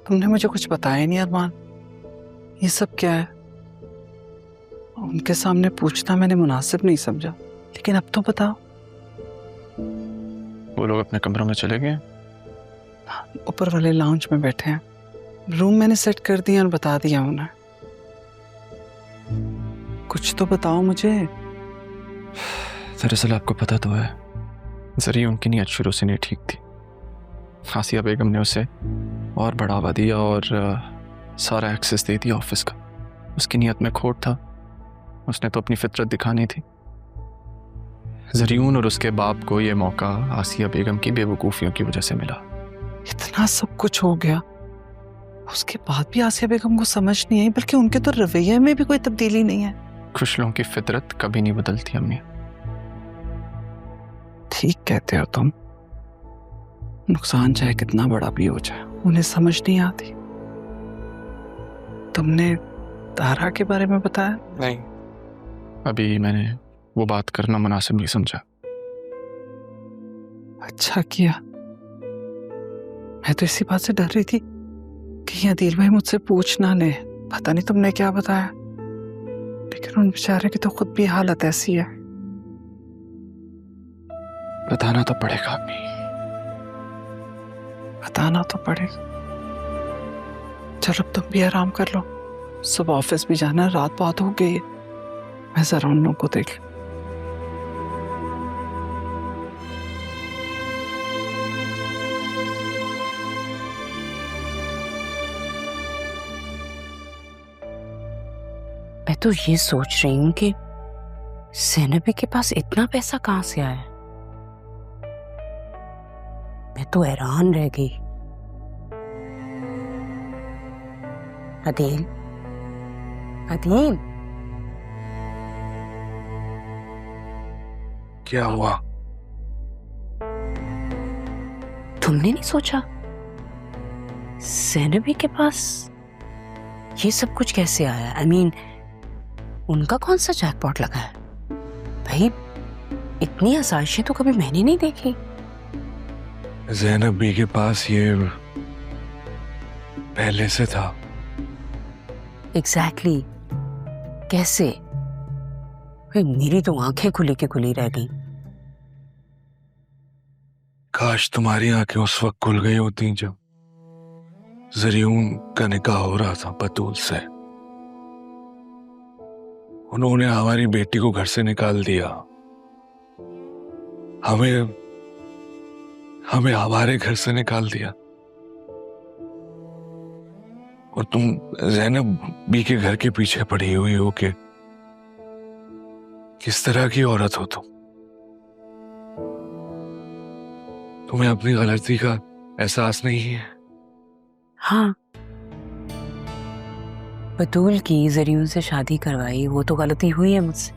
तुमने मुझे कुछ बताया ही नहीं अरमान। ये सब क्या है? उनके सामने पूछना मैंने मुनासिब नहीं समझा, लेकिन अब तो बताओ। वो लोग अपने कमरों में चले गए। ऊपर वाले लाउंज में बैठे हैं। रूम मैंने सेट कर दिया और बता दिया उन्हें। कुछ तो बताओ मुझे। दरअसल आपको पता तो है, जरिए उनकी नीयत शुरू से नहीं ठीक थी। आसिया बेगम ने उसे और बढ़ावा दिया और सारा एक्सेस दे दिया ऑफिस का। उसकी नीयत में खोट था, उसने तो अपनी फितरत दिखानी थी। जरियून और उसके बाप को यह मौका आसिया बेगम की बेवकूफ़ियों की वजह से मिला। इतना सब कुछ हो गया, उसके बाद भी आसिया बेगम को समझ नहीं आई, बल्कि उनके तो रवैये में भी कोई तब्दीली नहीं है। खुश लोगों की फितरत कभी नहीं बदलती अम्मी। ठीक कहते हो तुम। नुकसान चाहे कितना बड़ा भी हो जाए, उन्हें समझ नहीं आती। तुमने तारा के बारे में बताया? नहीं, अभी मैंने वो बात करना मुनासिब नहीं समझा। अच्छा किया। मैं तो इसी बात से डर रही थी कि अदील भाई मुझसे पूछ ना ले। पता नहीं तुमने क्या बताया, लेकिन उन बेचारे की तो खुद भी हालत ऐसी है। बताना तो पड़ेगा अम्मी। बताना तो पड़ेगा। चलो अब तुम भी आराम कर लो, सुबह ऑफिस भी जाना, रात बहुत हो गई है। मैं जरा उन लोगों को देख। मैं तो ये सोच रही हूँ कि ज़ैनबी के पास इतना पैसा कहाँ से आया। मैं तो हैरान रह गई। अदील, अदील, क्या हुआ? तुमने नहीं सोचा ज़ैनबी के पास ये सब कुछ कैसे आया? आई मीन, उनका कौन सा जैकपॉट लगा है? भाई, इतनी आसाइशें तो कभी मैंने नहीं देखी। ज़ैनब बी के पास ये पहले से था। एग्जैक्टली कैसे? भाई, मेरी तो आंखें खुली की खुली रह गई। काश तुम्हारी आंखें उस वक्त खुल गई होती जब ज़रियून का निकाह हो रहा था बतूल से। उन्होंने हमारी बेटी को घर से निकाल दिया, हमें हमारे घर से निकाल दिया। और तुम ज़ैनब बी के घर के पीछे पड़ी हुई हो कि किस तरह की औरत हो तुम? तुम्हें अपनी गलती का एहसास नहीं है? हाँ, बतूल की ज़रियून से शादी करवाई, वो तो गलती हुई है मुझसे,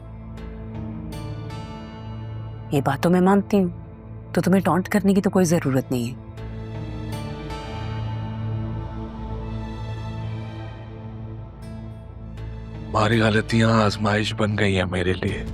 ये बात तो मैं मानती हूँ। तो तुम्हें टॉन्ट करने की तो कोई जरूरत नहीं है। हमारी गलतियां आजमाइश बन गई है मेरे लिए।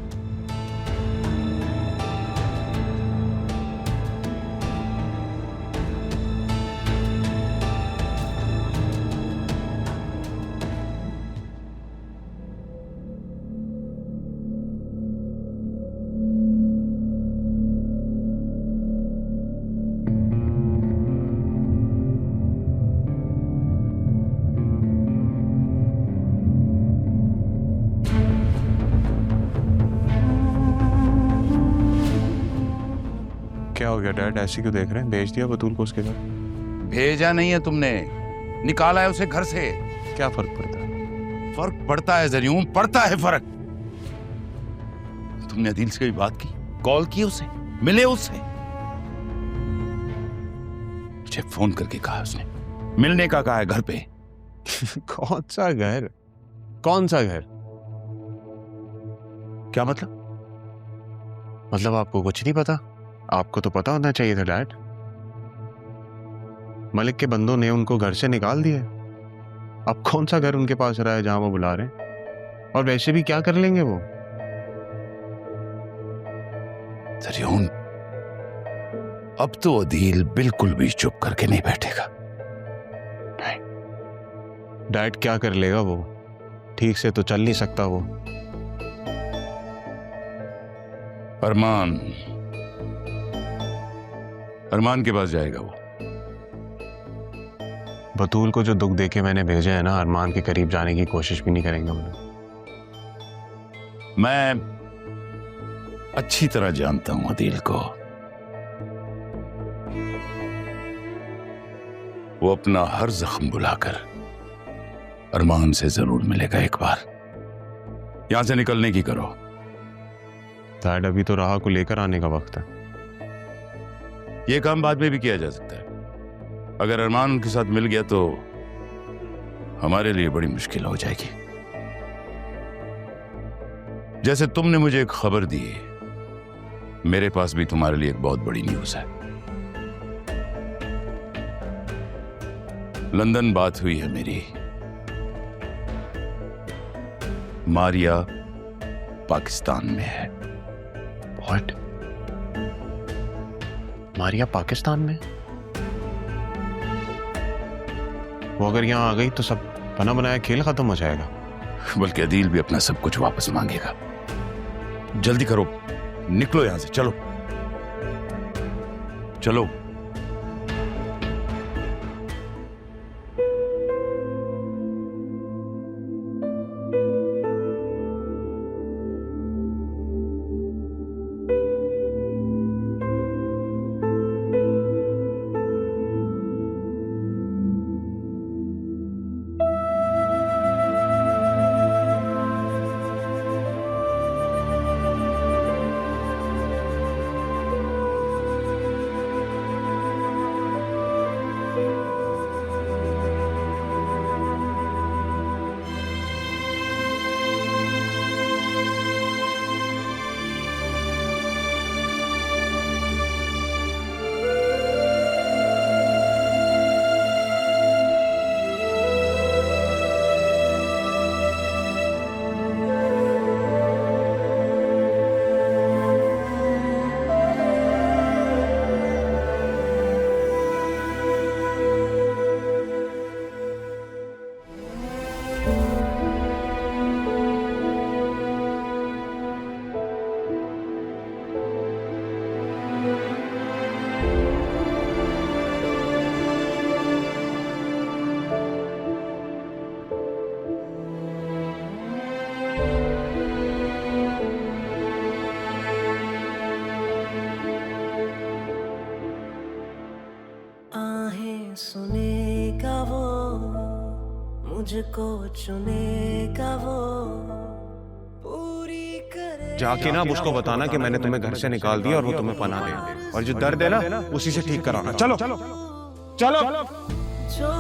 क्या हो गया डैड, ऐसे क्यों देख रहे हैं? भेज दिया बतूल को उसके घर? भेजा नहीं है तुमने, निकाला है उसे घर से। क्या फर्क पड़ता है? फर्क पड़ता है ज़रियून, पड़ता है फर्क। तुमने अदील से भी बात की, कॉल की उसे, मिले उससे? मुझे फोन करके कहा उसने, मिलने का कहा है घर पे। कौन सा घर? कौन सा घर? क्या मतलब? मतलब आपको कुछ नहीं पता? आपको तो पता होना चाहिए था डैड। मलिक के बंदों ने उनको घर से निकाल दिया। अब कौन सा घर उनके पास रहा है जहां वो बुला रहे हैं? और वैसे भी क्या कर लेंगे वो? ज़रियून, अब तो अदील बिल्कुल भी चुप करके नहीं बैठेगा। नहीं, डैड क्या कर लेगा वो? ठीक से तो चल नहीं सकता वो। अरमान के पास जाएगा वो। बतूल को जो दुख देके मैंने भेजा है ना, अरमान के करीब जाने की कोशिश भी नहीं करेंगे वो। मैं अच्छी तरह जानता हूं अदील को। वो अपना हर जख्म बुलाकर अरमान से जरूर मिलेगा एक बार। यहां से निकलने की करो। डैड अभी तो राह को लेकर आने का वक्त है। यह काम बाद में भी किया जा सकता है। अगर अरमान उनके साथ मिल गया तो हमारे लिए बड़ी मुश्किल हो जाएगी। जैसे तुमने मुझे एक खबर दी, मेरे पास भी तुम्हारे लिए एक बहुत बड़ी न्यूज़ है। लंदन बात हुई है मेरी। मारिया पाकिस्तान में है। व्हाट? मारिया पाकिस्तान में? वो अगर यहाँ आ गई तो सब बना बनाया खेल खत्म हो जाएगा। बल्कि अदील भी अपना सब कुछ वापस मांगेगा। जल्दी करो, निकलो यहां से। चलो चलो। सुनेगा वो, मुझको चुनेगा वो, पूरी करे। जाके ना अब उसको बताना कि मैंने तुम्हें घर से निकाल दिया और वो तुम्हें पनाह दे, और जो दर्द है ना उसी से ठीक कराना। चलो चलो चलो। जो